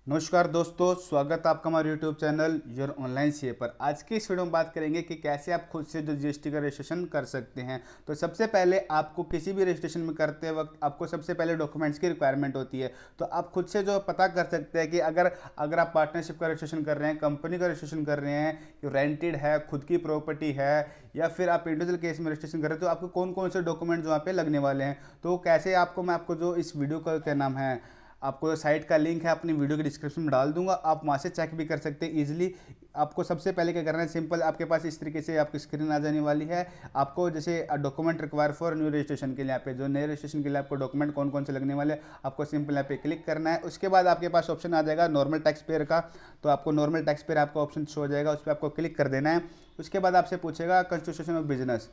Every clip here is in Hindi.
नमस्कार दोस्तों, स्वागत है आपका हमारे YouTube channel your online CA पर। आज की इस वीडियो में बात करेंगे कि कैसे आप खुद से जो जीएसटी का रजिस्ट्रेशन कर सकते हैं। तो सबसे पहले आपको किसी भी रजिस्ट्रेशन में करते वक्त आपको सबसे पहले डॉक्यूमेंट्स की रिक्वायरमेंट होती है। तो आप खुद से जो पता कर सकते हैं कि अगर अगर आप पार्टनरशिप का रजिस्ट्रेशन कर रहे हैं, कंपनी का रजिस्ट्रेशन कर रहे हैं, कि रेंटेड है, खुद की प्रॉपर्टी है, या फिर आप इंडिविजुअल केस में रजिस्ट्रेशन कर रहे हैं, तो आपको कौन कौन से डॉक्यूमेंट वहाँ पे लगने वाले हैं। तो कैसे आपको मैं आपको जो इस वीडियो का क्या नाम है, आपको साइट का लिंक है अपनी वीडियो के डिस्क्रिप्शन में डाल दूंगा, आप वहाँ से चेक भी कर सकते हैं इजीली। आपको सबसे पहले क्या करना है, सिंपल आपके पास इस तरीके से आपकी स्क्रीन आ जाने वाली है। आपको जैसे document require for new registration के लिए, यहाँ पे जो नए रजिस्ट्रेशन के लिए आपको डॉक्यूमेंट कौन कौन से लगने वाले हैं, आपको सिंपल यहाँ पे क्लिक करना है। उसके बाद आपके पास ऑप्शन आ जाएगा नॉर्मल टैक्स पेयर का। तो आपको नॉर्मल टैक्स पेयर आपका ऑप्शन शो हो जाएगा, उस पर आपको क्लिक कर देना है। उसके बाद आपसे पूछेगा कंस्टिट्यूशन ऑफ बिजनेस,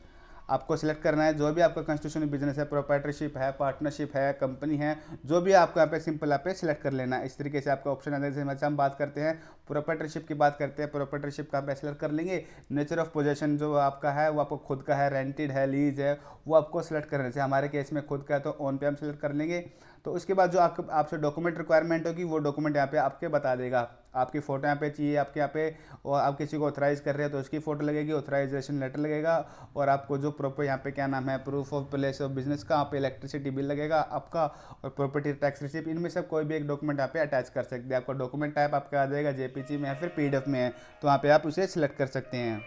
आपको सिलेक्ट करना है जो भी आपका कंस्टिट्यूशन बिजनेस है, प्रोप्राइटरशिप है, पार्टनरशिप है, कंपनी है, जो भी आपको यहाँ पे सिंपल यहाँ पे सिलेक्ट कर लेना है। इस तरीके से आपका ऑप्शन आता है। जैसे हम बात करते हैं प्रोप्राइटरशिप की, बात करते हैं प्रोप्राइटरशिप का आप सिलेक्ट कर लेंगे। नेचर ऑफ पोजेशन जो आपका है वो आपको खुद का है, रेंटेड है, लीज है, वो आपको सिलेक्ट करना है। हमारे केस में खुद का है तो ऑन पे हम सिलेक्ट कर लेंगे। तो उसके बाद जो आपसे डॉक्यूमेंट रिक्वायरमेंट होगी वो डॉक्यूमेंट यहाँ पे आपके बता देगा। आपकी फ़ोटो यहाँ पे चाहिए आपके यहाँ पे, और आप किसी को ऑथराइज़ कर रहे हैं तो उसकी फ़ोटो लगेगी, ऑथराइजेशन लेटर लगेगा, और आपको जो प्रॉपर यहाँ पे क्या नाम है, proof of place of business का, आप इलेक्ट्रिसिटी बिल लगेगा आपका, और प्रॉपर्टी टैक्स रिसिप्ट, इनमें से कोई भी एक डॉक्यूमेंट यहाँ पे अटैच कर सकते हैं। आपका डॉक्यूमेंट टाइप आपका आ जाएगा जेपीजी में या फिर पीडीएफ में है, तो वहाँ पे आप उसे सिलेक्ट कर सकते हैं।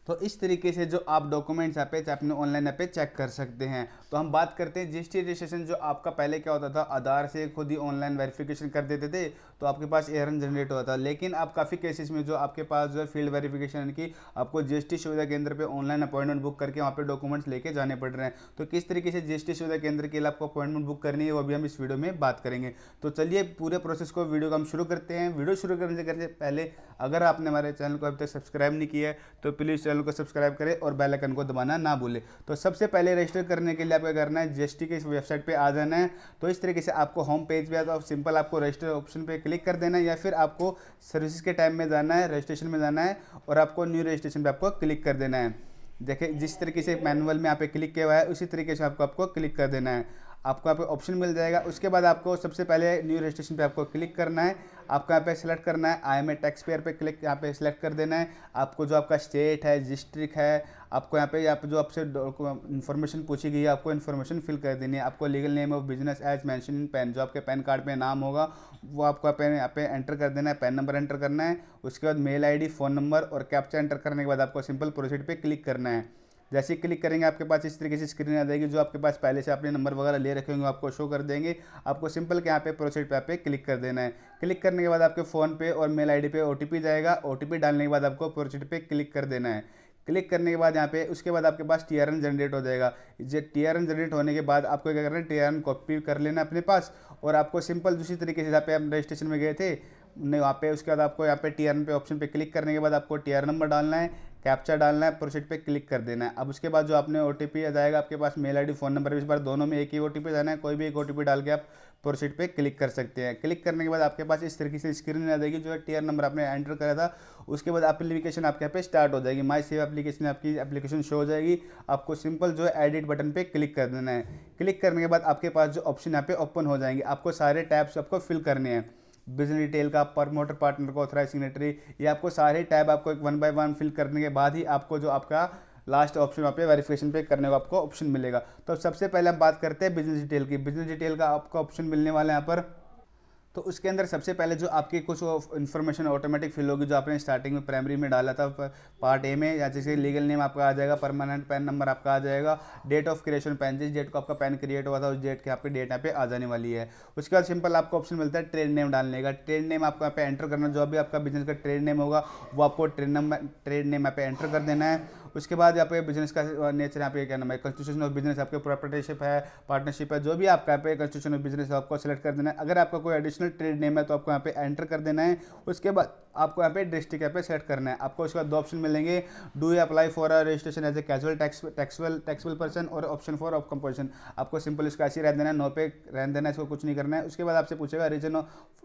तो इस तरीके से जो आप डॉक्यूमेंट्स यहाँ पे अपने ऑनलाइन यहाँ पे चेक कर सकते हैं। तो हम बात करते हैं जीएसटी रजिस्ट्रेशन। जो आपका पहले क्या होता था, आधार से खुद ही ऑनलाइन वेरिफिकेशन कर देते थे, तो आपके पास एरर जनरेट होता था। लेकिन अब काफ़ी केसेस में जो आपके पास जो है फील्ड वेरिफिकेशन की, आपको जीएसटी सुविधा केंद्र पे ऑनलाइन अपॉइंटमेंट बुक करके वहाँ पे डॉक्यूमेंट्स लेके जाने पड़ रहे हैं। तो किस तरीके से जीएसटी सुविधा केंद्र के लिए आपको अपॉइंटमेंट बुक करनी है, वो भी हम इस वीडियो में बात करेंगे। तो चलिए पूरे प्रोसेस को, वीडियो को हम शुरू करते हैं। वीडियो शुरू करने से पहले अगर आपने हमारे चैनल को अभी तक सब्सक्राइब नहीं किया है तो प्लीज़ चैनल को सब्सक्राइब करें और बेल आइकन को दबाना ना भूलें। तो सबसे पहले रजिस्टर करने के लिए आपको करना है, जीएसटी के इस वेबसाइट पे आ जाना है। तो इस तरीके से आपको होम पेज पे आता है, सिंपल आपको रजिस्टर ऑप्शन पे क्लिक कर देना है, या फिर आपको सर्विस के टाइम में जाना है, रजिस्ट्रेशन में जाना है, और आपको न्यू रजिस्ट्रेशन पे आपको क्लिक कर देना है। देखिए जिस तरीके से मैनुअल में यहाँ पे क्लिक किया हुआ है उसी तरीके से आपको क्लिक कर देना है। आपको यहाँ पे ऑप्शन मिल जाएगा। उसके बाद आपको सबसे पहले न्यू रजिस्ट्रेशन पे आपको क्लिक करना है। आपको यहाँ पे सिलेक्ट करना है I am a taxpayer पे क्लिक यहाँ पे सिलेक्ट कर देना है। आपको जो आपका स्टेट है, डिस्ट्रिक्ट है, आपको यहाँ पे जो आपसे इन्फॉर्मेशन पूछी गई है, आपको इन्फॉर्मेशन फिल कर देनी है। आपको legal name of business as mention in PAN, जो आपके पैन कार्ड पे नाम होगा वो आपको यहाँ पे एंटर कर देना है, पैन नंबर एंटर करना है। उसके बाद मेल आईडी, फ़ोन नंबर और कैप्चा एंटर करने के बाद आपको सिंपल प्रोसीड पे क्लिक करना है। जैसे ही क्लिक करेंगे आपके पास इस तरीके से स्क्रीन आ जाएगी। जो आपके पास पहले से आपने नंबर वगैरह ले रखे होंगे आपको शो कर देंगे। आपको सिंपल के यहाँ पे प्रोसीड पे पे क्लिक कर देना है। क्लिक करने के बाद आपके फ़ोन पे और मेल आईडी पे ओटीपी जाएगा। ओटीपी डालने के बाद आपको प्रोसीड पे क्लिक कर देना है। क्लिक करने के बाद यहाँ पे उसके बाद आपके पास टीआरएन जनरेट हो जाएगा। ये टीआरएन जनरेट होने के बाद आपको क्या करना है, टीआरएन कॉपी कर लेना अपने पास, और आपको सिंपल दूसरी तरीके से जहाँ पे हम रजिस्ट्रेशन में गए थे नहीं वहाँ पे, उसके बाद आपको यहाँ पे टीआरएन पे ऑप्शन पे क्लिक करने के बाद आपको टीआरएन नंबर डालना है, कैप्चा डालना है, प्रोसीड पे क्लिक कर देना है। अब उसके बाद जो आपने ओटीपी आ जाएगा आपके पास, मेल आईडी, फ़ोन नंबर, इस बार दोनों में एक ही ओटीपी जाना है, कोई भी एक ओटीपी डाल के आप प्रोसीड पे क्लिक कर सकते हैं। क्लिक करने के बाद आपके पास इस तरीके से स्क्रीन आ जाएगी। जो है टीआर नंबर आपने एंटर करा था, उसके बाद एप्लीकेशन आपके यहाँ पे स्टार्ट हो जाएगी। माई सेव एप्लीकेशन आपकी एप्लीकेशन शो हो जाएगी। आपको सिंपल जो है एडिट बटन पे क्लिक कर देना है। क्लिक करने के बाद आपके पास जो ऑप्शन यहाँ पे ओपन हो जाएंगे, आपको सारे टैब्स आपको फिल करने हैं। बिजनेस डिटेल का, प्रमोटर पार्टनर को, ऑथराइज सिग्नेटरी, ये आपको सारे टैब आपको एक वन बाय वन फिल करने के बाद ही आपको जो आपका लास्ट ऑप्शन वहाँ पे वेरिफिकेशन पे करने का आपको ऑप्शन मिलेगा। तो सबसे पहले हम बात करते हैं बिजनेस डिटेल की। बिजनेस डिटेल का आपको ऑप्शन मिलने वाला है यहाँ पर। तो उसके अंदर सबसे पहले जो आपकी कुछ इन्फॉर्मेशन ऑटोमेटिक फिल होगी, जो आपने स्टार्टिंग में प्राइमरी में डाला था पार्ट ए में, या जैसे लीगल नेम आपका आ जाएगा, परमानेंट पैन नंबर आपका आ जाएगा, डेट ऑफ क्रिएशन पैन, जिस डेट को आपका पैन क्रिएट हुआ था उस डेट की आपकी डेट यहाँ पे आ जाने वाली है। उसके बाद सिंपल आपको ऑप्शन मिलता है ट्रेड नेम डालने का। ट्रेड नेम आपको यहाँ पे एंटर करना, जो भी आपका बिजनेस का ट्रेड नेम होगा वो आपको ट्रेड नेम यहाँ पे एंटर कर देना है। उसके बाद यहाँ पे बिजनेस का नेचर, यहाँ पे क्या नाम है, कंस्टिट्यूशन ऑफ बिजनेस, आपके प्रॉपर्टीशिप है, पार्टनरशिप है, जो भी आपका यहाँ पे कंस्टिट्यूशन ऑफ बिजनेस है आपको सेलेक्ट कर देना है। अगर आपका कोई एडिशनल ट्रेड नेम है तो आपको यहाँ पे एंटर कर देना है। उसके बाद आपको यहाँ पे डिस्ट्रिक्ट यहाँ पे सेलेक्ट करना है। आपको उसके बाद दो ऑप्शन मिलेंगे, do you apply for a registration as a casual taxable person, और ऑप्शन फॉर ऑफ कंपोजिशन। आपको सिंपल इसका ऐसे रहने देना है, नो पे रहने देना है, इसको कुछ नहीं करना है। उसके बाद आपसे पूछेगा रीजन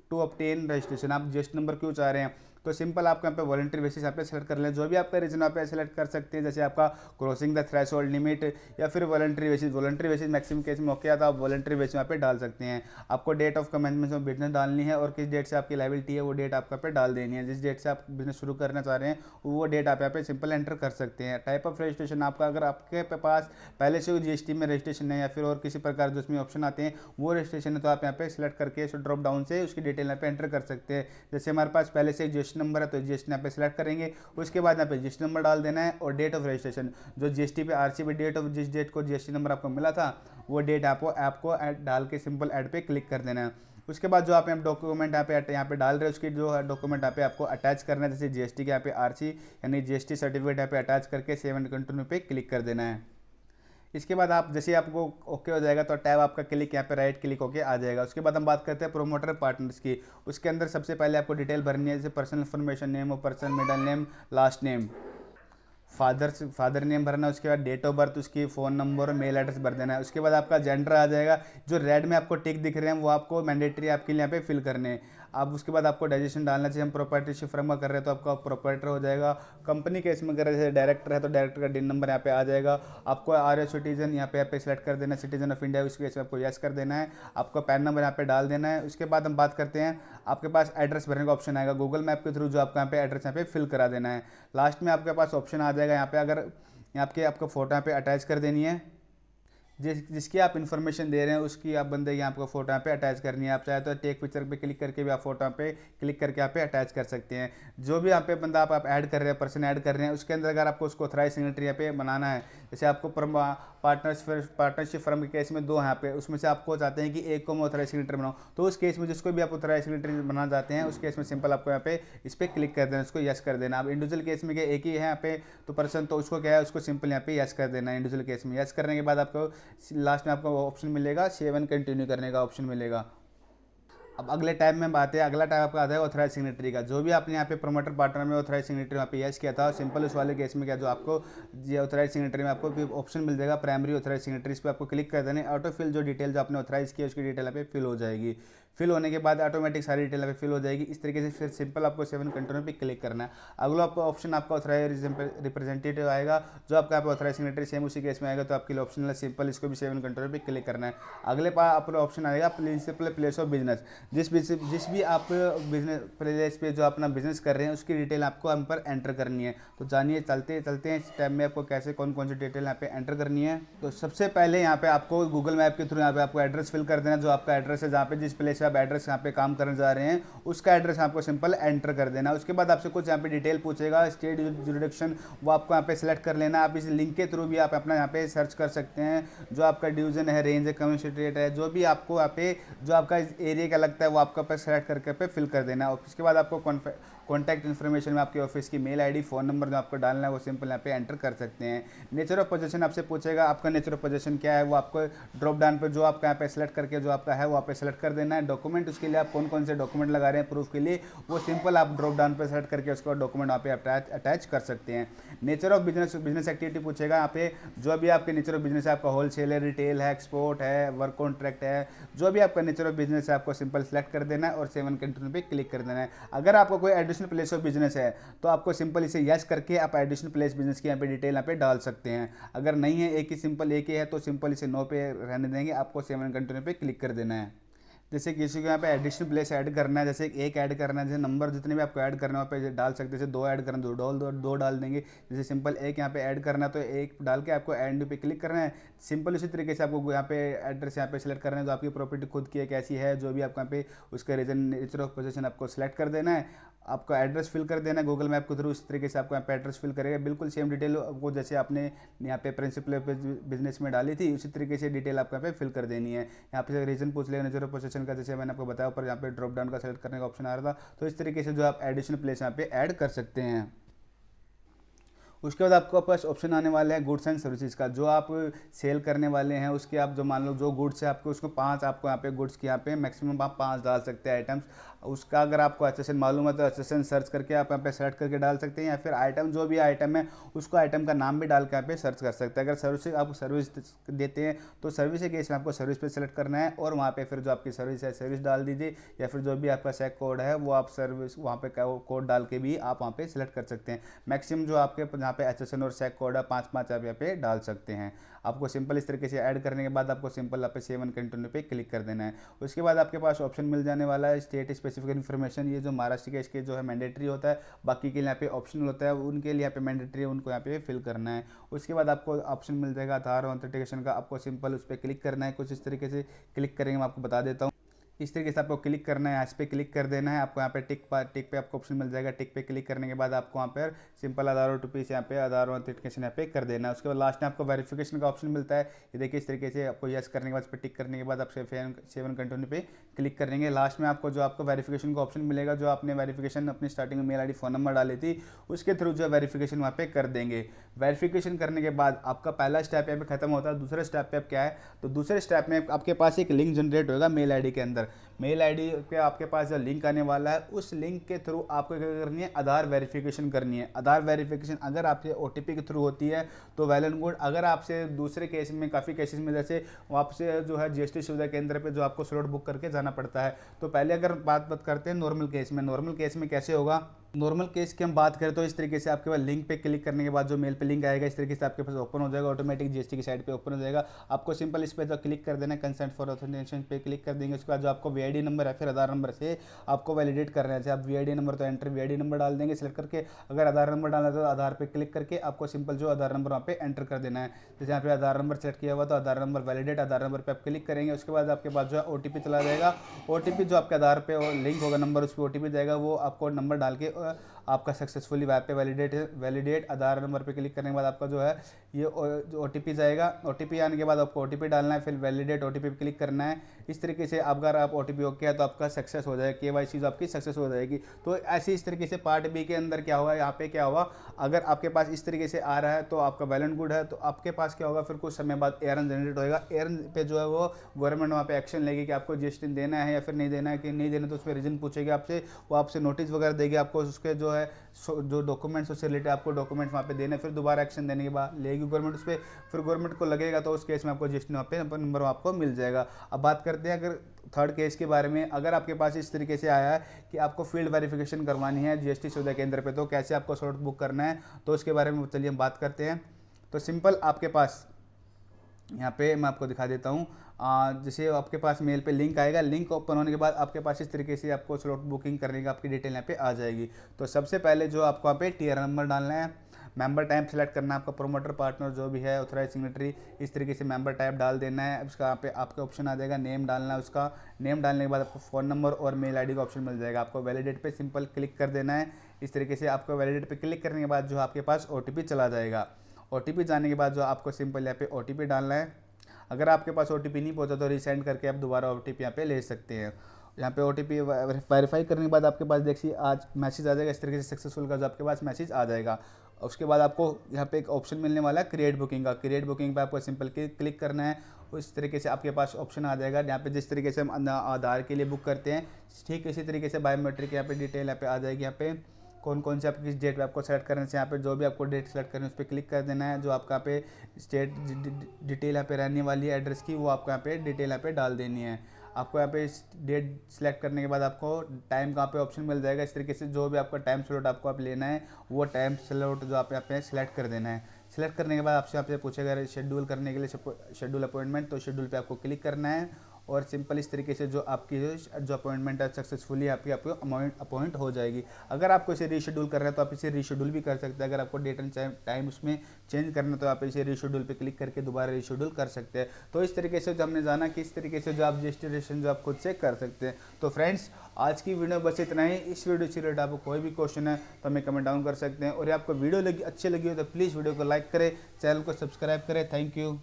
टू ऑब्टेन रजिस्ट्रेशन, आप जीएसटी नंबर क्यों चाह रहे हैं। तो सिंपल आपको यहाँ पे वॉलंटरी बेसिस यहाँ पे सेलेक्ट कर लें। जो भी आपका रीजन आप पे सेलेक्ट कर सकते हैं, जैसे आपका क्रॉसिंग द थ्रेशोल्ड लिमिट या फिर वॉलंटरी बेसिस मैक्सिमम केस में ओके है तो आप वॉलंटरी बेसिस यहाँ पे डाल सकते हैं। आपको date of commencement of business डालनी है और किस डेट से आपकी लायबिलिटी है वो डेट आपका पे डाल देनी है। जिस डेट से आप बिजनेस शुरू करना चाह रहे हैं वो डेट आप यहाँ पे सिंपल एंटर कर सकते हैं। टाइप ऑफ रजिस्ट्रेशन आपका, अगर आपके पास पहले से जीएसटी में रजिस्ट्रेशन है या फिर और किसी प्रकार जो उसमें ऑप्शन आते हैं वो रजिस्ट्रेशन है तो आप यहाँ पे सिलेक्ट करके इस ड्रॉप डाउन से उसकी डिटेल यहाँ पे एंटर कर सकते हैं। जैसे हमारे पास पहले से जीएसटी नंबर है तो जीएसटी यहाँ पे सिलेक्ट करेंगे, उसके बाद यहाँ पे जीएसटी नंबर डाल देना है और डेट ऑफ रजिस्ट्रेशन जो जीएसटी पे आरसी पे डेट ऑफ जिस डेट को जीएसटी नंबर आपको मिला था वो डेट आपको डाल के सिंपल ऐड पे क्लिक कर देना है। उसके बाद जो आप डॉक्यूमेंट यहाँ पे डाल रहे हैं उसकी जो डॉक्यूमेंट यहाँ पे आपको अटैच करना है, जैसे जीएसटी के यहाँ पे आरसी यानी जीएसटी सर्टिफिकेट यहाँ पे अटैच करके सेव एंड कंटिन्यू पे क्लिक कर देना है। इसके बाद आप जैसे आपको ओके हो जाएगा तो टैब आपका क्लिक यहाँ पे राइट क्लिक होके आ जाएगा। उसके बाद हम बात करते हैं प्रोमोटर पार्टनर्स की। उसके अंदर सबसे पहले आपको डिटेल भरनी है, जैसे पर्सनल इन्फॉर्मेशन, नेम और person, middle name, last name, father name भरना है। उसके बाद डेट ऑफ बर्थ, उसकी फ़ोन नंबर और मेल एड्रेस भर देना है। उसके बाद आपका जेंडर आ जाएगा, जो रेड में आपको टिक दिख रहे हैं वो आपको मैंडेटरी आपके लिए यहाँ पे फिल करने हैं। अब उसके बाद आपको डाइजेशन डालना चाहिए। हम प्रोपर्टीशिप फर्म का कर रहे हैं तो आपका प्रोपराइटर हो जाएगा। कंपनी केस में अगर जैसे डायरेक्टर है तो डायरेक्टर का डिन नंबर यहाँ पे आ जाएगा। आपको आर एस सिटीजन यहाँ पे सिलेक्ट कर देना है, सिटीजन ऑफ इंडिया उस केस में आपको यस कर देना है। आपको पैन नंबर यहाँ पे डाल देना है। उसके बाद हम बात करते हैं, आपके पास एड्रेस भरने का ऑप्शन आएगा गूगल मैप के थ्रू, जो आपका यहाँ पे एड्रेस यहाँ पे फिल करा देना है। लास्ट में आपके पास ऑप्शन आ जाएगा यहाँ पे, अगर यहाँ पे आपको फोटो यहाँ पे अटैच कर देनी है, जिसकी आप इन्फॉर्मेशन दे रहे हैं उसकी आप बंदे यहाँ आपको फोटो यहाँ पे अटैच करनी है। आप चाहे तो टेक पिक्चर पे क्लिक करके भी आप फोटो यहाँ पे क्लिक करके यहाँ पे अटैच कर सकते हैं। जो भी यहाँ पे बंदा आप ऐड कर रहे हैं, पर्सन ऐड कर रहे हैं, उसके अंदर अगर आपको उसको ऑथराइज सिग्नेटरी यहाँ पे बनाना है, जैसे आपको पार्टनरशिप फर्म के केस में 2 यहाँ पे, उसमें से आपको चाहते हैं कि एक को मैं ऑथराइज सिग्नेटरी बनाऊँ, तो उस केस में जिसको भी आप ऑथराइज सिग्नेटरी बनाना चाहते हैं उस केस में सिंपल आपको यहाँ पे इस पर क्लिक कर देना, उसको यस कर देना। अब इंडिविजुअल केस में क्या एक ही है यहाँ पे तो पर्सन, तो उसको क्या है उसको सिंपल यहाँ पे यस कर देना है। इंडिविजुअल केस में यस करने के बाद आपको लास्ट में आपको ऑप्शन मिलेगा सेव एंड कंटिन्यू करने का ऑप्शन मिलेगा। अब अगले टाइप में बात है, अगला टाइप आपका आता है ऑथराइज सिग्नेटरी का। जो भी आपने यहाँ पे प्रोमोटर पार्टनर में ऑथराइज सिग्नेटरी वहाँ पे यस किया था, सिंपल उस वाले केस में क्या जो आपको ये ऑथराइज सिग्नेटरी में आपको ऑप्शन मिल जाएगा प्राइमरी ऑथराइज सिग्नेटरी, इस पर आपको क्लिक कर देना है। ऑटो फिल जो डिटेल जो आपने ऑथराइज किया उसकी डिटेल यहाँ पे फिल हो जाएगी। फिल होने के बाद ऑटोमेटिक सारी डिटेल यहाँ पे फिल हो जाएगी। इस तरीके से फिर सिंपल आपको सेव एंड कंटिन्यू पे क्लिक करना है। अगला ऑप्शन आपका ऑथराइज रिप्रेजेंटेटिव आएगा, जो आपका यहाँ पे ऑथराइज सिग्नेटरी सेम उसी केस में आएगा तो आपके लिए ऑप्शन है सिंपल, इसको भी सेव एंड कंटिन्यू पे क्लिक करना है। अगले आपका ऑप्शन आएगा प्रिंसिपल प्लेस ऑफ बिजनेस। जिस भी आप बिजनेस प्लेस पे जो अपना बिजनेस कर रहे हैं उसकी डिटेल आपको हम पर एंटर करनी है। तो जानिए चलते हैं इस टाइम में आपको कैसे कौन कौन सी डिटेल यहाँ पे एंटर करनी है। तो सबसे पहले यहाँ पे आपको गूगल मैप के थ्रू यहाँ पे आपको एड्रेस फिल कर देना, जो आपका एड्रेस है जहाँ पे जिस प्लेस आप एड्रेस यहाँ पे काम करने जा रहे हैं उसका एड्रेस आपको सिंपल एंटर कर देना। उसके बाद आपसे कुछ यहाँ पे डिटेल पूछेगा, स्टेट जुरिडिक्शन वो आपको यहाँ पे सिलेक्ट कर लेना। आप इस लिंक के थ्रू भी आप अपना यहाँ पे सर्च कर सकते हैं, जो आपका डिवीजन है, रेंज है, कम्युनिटी रेट है, जो भी आपको यहाँ पे जो आपका एरिया का लगता है वो आपका पे सेलेक्ट करके पे फिल कर देना। और उसके बाद आपको कॉन्टैक्ट इन्फॉर्मेशन में आपके ऑफिस की मेल आईडी, फ़ोन नंबर जो आपको डालना है वो सिंपल यहाँ पे एंटर कर सकते हैं। नेचर ऑफ पोजीशन आपसे पूछेगा, आपका नेचर ऑफ पोजीशन क्या है वो आपको ड्रॉप डाउन पे जो आपका यहाँ पे सेलेक्ट करके जो आपका है वो आप पे सेलेक्ट कर देना है। डॉक्यूमेंट उसके लिए आप कौन कौन से डॉक्यूमेंट लगा रहे हैं प्रूफ के लिए वो सिंपल आप ड्रॉप डाउन पे सेलेक्ट करके उसको डॉक्यूमेंट वहाँ पे अटैच कर सकते हैं। नेचर ऑफ बिजनेस एक्टिविटी पूछेगा, यहाँ पे जो भी आपके नेचर ऑफ बिजनेस है, आपका होलसेल है, रिटेल है, एक्सपोर्ट है, वर्क कॉन्ट्रैक्ट है, जो भी आपका नेचर ऑफ बिजनेस है आपको सिंपल सेलेक्ट कर देना है और सेव एंड कंटिन्यू पे क्लिक कर देना है। अगर आपको कोई एडिशनल प्लेस ऑफ बिजनेस है तो आपको सिंपल इसे यस करके आप एडिशनल प्लेस बिजनेस की यहाँ पे डिटेल यहाँ पे डाल सकते हैं। अगर नहीं है, एक ही है तो सिंपल इसे नो पे रहने देंगे, आपको सेव एंड कंटिन्यू पे क्लिक कर देना है। जैसे किसी को यहाँ पे एडिशनल प्लेस ऐड करना है, जैसे एक ऐड करना है, जैसे नंबर जितने भी आपको ऐड करना है वहाँ पे डाल सकते हैं। जैसे 2 ऐड करना है दो डाल देंगे। जैसे सिंपल एक यहाँ पे ऐड करना है तो एक डाल के आपको एंड पे क्लिक करना है। सिंपल उसी तरीके से आपको यहाँ पे एड्रेस यहाँ पे सेलेक्ट करना है, जो आपकी प्रॉपर्टी खुद की है कैसी है, जो भी आपको यहाँ पे उसका रीजन नेचर ऑफ पोजीशन आपको सेलेक्ट कर देना है। आपको एड्रेस फिल कर देना है गूगल मैप के थ्रू, इस तरीके से आपको यहाँ पे एड्रेस फिल करेगा। बिल्कुल सेम डिटेल वो जैसे आपने यहाँ पे प्रिंसिपल बिजनेस में डाली थी उसी तरीके से डिटेल आपको यहाँ पे फिल कर देनी है। यहाँ पे रीजन पूछ लेगा नेचर ऑफ पोजीशन का, जैसे मैंने आपको बताया ऊपर यहाँ पे ड्रॉप डाउन का सेलेक्ट करने का ऑप्शन आ रहा था। तो इस तरीके से जो आप एडिशनल प्लेस यहाँ पे ऐड कर सकते हैं। उसके बाद आपके पास ऑप्शन आने वाले हैं गुड्स एंड सर्विसेज का। जो आप सेल करने वाले हैं उसके आप जो मान लो जो गुड्स है आपको उसको 5 आपको यहाँ पे गुड्स की यहाँ पे मैक्सिमम आप 5 डाल सकते हैं आइटम्स। उसका अगर आपको एसएसएन मालूम है तो एसएसएन सर्च करके आप यहाँ पे सेलेक्ट करके डाल सकते हैं, या फिर आइटम जो भी आइटम है उसको आइटम का नाम भी डाल के यहाँ पे सर्च कर सकते हैं। अगर सर्विस आप सर्विस देते हैं तो सर्विस के केस में आपको सर्विस पे सेलेक्ट करना है और वहाँ पे फिर जो आपकी सर्विस है सर्विस डाल दीजिए, या फिर जो भी आपका सेक कोड है वो आप सर्विस वहाँ पे कोड डाल के भी आप वहाँ पे सेलेक्ट कर सकते हैं। मैक्सिमम जो आपके यहाँ पे एसएसएन और सेक कोड है 5-5 आप यहाँ पे डाल सकते हैं। आपको सिंपल इस तरीके से ऐड करने के बाद आपको सिंपल यहाँ पे सेव एंड कंटिन्यू पे क्लिक कर देना है। उसके बाद आपके पास ऑप्शन मिल जाने वाला है स्टेट स्पेसिफिक इन्फॉर्मेशन। ये जो महाराष्ट्र के इसके जो है मैंडेटरी होता है, बाकी के लिए यहाँ पे ऑप्शनल होता है, उनके लिए यहाँ पे मैंडेटरी है, उनको यहाँ पे फिल करना है। उसके बाद आपको ऑप्शन मिल जाएगा आधार ऑथेंटिकेशन का, आपको सिंपल उस पर क्लिक करना है। कुछ इस तरीके से क्लिक करेंगे, मैं आपको बता देता हूँ। इस तरीके से आपको क्लिक करना है, इस पे क्लिक कर देना है। आपको यहाँ पे टिक पे आपको ऑप्शन मिल जाएगा। टिक पे क्लिक करने के बाद आपको वहाँ पर सिंपल आधार ओटीपी से यहाँ पे आधार ऑथेंटिकेशन यहाँ पे कर देना है। उसके बाद लास्ट में आपको वेरिफिकेशन का ऑप्शन मिलता है। ये देखिए इस तरीके से आपको यस करने के बाद इस पर टिक करने के बाद आप सेव एंड कंटिन्यू पे क्लिक करेंगे। लास्ट में आपको जो आपको वेरिफिकेशन का ऑप्शन मिलेगा, जो आपने वेरिफिकेशन अपनी स्टार्टिंग में मेल आईडी फ़ोन नंबर डाली थी उसके थ्रू जो वेरिफिकेशन वहाँ पे कर देंगे। वेरिफिकेशन करने के बाद आपका पहला स्टेप यहाँ पे खत्म होता है। दूसरे स्टेप पे अब क्या है, तो दूसरे स्टेप में आपके पास एक लिंक जनरेट होगा मेल आईडी के अंदर। मेल आईडी पे आपके पास जो लिंक आने वाला है उस लिंक के थ्रू आपको क्या करनी है, आधार वेरिफिकेशन करनी है। आधार वेरिफिकेशन अगर आपसे ओटीपी के थ्रू होती है तो वेल एंड गुड। अगर आपसे दूसरे केस में काफ़ी केसेस में जैसे आपसे जो है जीएसटी सुविधा केंद्र पे जो आपको स्लॉट बुक करके जाना पड़ता है, तो पहले अगर बात करते हैं नॉर्मल केस में। नॉर्मल केस में कैसे होगा, नॉर्मल केस की हम बात करें तो इस तरीके से आपके पास लिंक पे क्लिक करने के बाद जो मेल पे लिंक आएगा इस तरीके से आपके पास ओपन हो जाएगा, ऑटोमेटिक जीएसटी की साइड पे ओपन हो जाएगा। आपको सिंपल इस पे जो क्लिक कर देना है, कंसेंट फॉर ऑथेंटिकेशन पे क्लिक कर देंगे। उसके बाद जो आपको वीआईडी नंबर है फिर आधार नंबर से आपको वैलिडेट करना है। आप वीआईडी नंबर तो एंटर वीआईडी नंबर डाल देंगे सेलेक्ट करके। अगर आधार नंबर डालना है तो आधार पे क्लिक करके आपको सिंपल जो आधार नंबर वहाँ पे एंटर कर देना है। जैसे यहाँ पे आधार नंबर सेलेक्ट किया हुआ तो आधार नंबर वैलिडेट, आधार नंबर पे आप क्लिक करेंगे। उसके बाद आपके पास जो है ओटीपी चला जाएगा। ओटीपी जो आपके आधार पे लिंक होगा नंबर, उस पर ओटीपी जाएगा, वो आपको नंबर डाल के आपका सक्सेसफुली वहाँ पे वैलिडेट आधार नंबर पे क्लिक करने के बाद आपका जो है ये जो ओटीपी जाएगा। ओटीपी आने के बाद आपको ओटीपी डालना है, फिर वैलिडेट ओटीपी पे क्लिक करना है। इस तरीके से अगर आप ओटीपी ओके है तो आपका सक्सेस हो जाएगा, केवाईसी जो आपकी सक्सेस हो जाएगी। तो ऐसे इस तरीके से पार्ट बी के अंदर क्या होगा, यहाँ पे क्या होगा, अगर आपके पास इस तरीके से आ रहा है तो आपका वेल एंड गुड है। तो आपके पास क्या होगा, फिर कुछ समय बाद एरन जनरेट होएगा। एरन पे जो है वो गवर्नमेंट वहाँ पे एक्शन लेगी कि आपको जीएसटी देना है या फिर नहीं देना है। कि नहीं देना तो उस पर रीजन पूछेगी आपसे, वो आपसे नोटिस वगैरह देगी आपको। उसके जो है जो डॉक्यूमेंट्स उससे रिलेटेड आपको डॉक्यूमेंट्स वहाँ पे देने, फिर दोबारा एक्शन देने के बाद लेगी गवर्नमेंट उस पर, फिर गवर्नमेंट को लगेगा तो उस केस में आपको जीएसटी वहाँ पे नंबर आपको मिल जाएगा। अब बात करते हैं अगर थर्ड केस के बारे में। अगर आपके पास इस तरीके से आया है कि आपको फील्ड वेरिफिकेशन करवानी है जीएसटी सुविधा केंद्र पे, तो कैसे आपको स्लॉट बुक करना है, तो उसके बारे में चलिए हम बात करते हैं। तो सिंपल आपके पास यहाँ पे मैं आपको दिखा देता हूँ। जैसे आपके पास मेल पे लिंक आएगा, लिंक ओपन होने के बाद आपके पास इस तरीके से आपको स्लॉट बुकिंग करने का आपकी डिटेल यहाँ पे आ जाएगी। तो सबसे पहले जो आपको यहाँ पे टीआर नंबर डालना है, मेंबर टाइप सेलेक्ट करना है, आपका प्रोमोटर पार्टनर जो भी है ऑथराइज सिग्नेटरी, इस तरीके से मेंबर टाइप डाल देना है। उसका यहाँ पे आपका ऑप्शन आ जाएगा नेम डालना है। उसका नेम डालने के बाद आपको फ़ोन नंबर और मेल आईडी का ऑप्शन मिल जाएगा। आपको वैलिडेट पे सिंपल क्लिक कर देना है। इस तरीके से आपको वैलिडेट पे क्लिक करने के बाद जो आपके पास ओटीपी चला जाएगा। ओटीपी जाने के बाद जो आपको सिंपल यहाँ पे ओटीपी डालना है। अगर आपके पास ओटीपी नहीं पहुंचा तो रिसेंड करके आप दोबारा ओटीपी यहाँ पे ले सकते हैं। यहाँ पे ओटीपी वेरीफाई करने के बाद आपके पास देखिए आज मैसेज आ जाएगा इस तरीके से सक्सेसफुल का जो आपके पास मैसेज आ जाएगा। उसके बाद आपको यहाँ पे एक ऑप्शन मिलने वाला है क्रिएट बुकिंग का। क्रिएट बुकिंग पे आपको सिंपल क्लिक करना है। उस तरीके से आपके पास ऑप्शन आ जाएगा। यहाँ पे जिस तरीके से हम आधार के लिए बुक करते हैं ठीक इसी तरीके से बायोमेट्रिक यहाँ पे डिटेल यहाँ पे आ जाएगी। यहाँ पे कौन कौन से आप किस डेट पे आपको सेलेक्ट करना है, यहाँ पे जो भी आपको डेट सेलेक्ट करनी है उस पर क्लिक कर देना है। जो आपका यहाँ पे स्टेट डिटेल यहाँ पे रहने वाली है एड्रेस की, वो आपको यहाँ पे डिटेल यहाँ पे डाल देनी है। आपको यहाँ पे डेट सेलेक्ट करने के बाद आपको टाइम का पे ऑप्शन मिल जाएगा। इस तरीके से जो भी आपका टाइम स्लॉट आपको आप लेना है वो टाइम स्लॉट जो आप यहाँ पे सेलेक्ट कर देना है। सेलेक्ट करने के बाद आपसे यहाँ पे पूछेगा शेड्यूल करने के लिए शेड्यूल अपॉइंटमेंट, तो शेड्यूल पे आपको क्लिक करना है और सिंपल इस तरीके से जो आपकी जो अपॉइंटमेंट है सक्सेसफुली आपको अपॉइंट हो जाएगी। अगर आपको इसे रीशेड्यूल करना है तो आप इसे रीशेड्यूल भी कर सकते हैं। अगर आपको डेट एंड टाइम उसमें चेंज करना है तो आप इसे रीशेड्यूल पे क्लिक करके दोबारा रीशेड्यूल कर सकते हैं। तो इस तरीके से जो हमने जाना कि इस तरीके से जो आप रजिस्ट्रेशन जो आप खुद से कर सकते हैं। तो फ्रेंड्स आज की वीडियो बस इतना ही। इस वीडियो से रिलेटेड आपको कोई भी क्वेश्चन है तो हमें कमेंट डाउन कर सकते हैं। और आपको वीडियो अच्छी लगी हो तो प्लीज़ वीडियो को लाइक करें, चैनल को सब्सक्राइब करें। Thank you.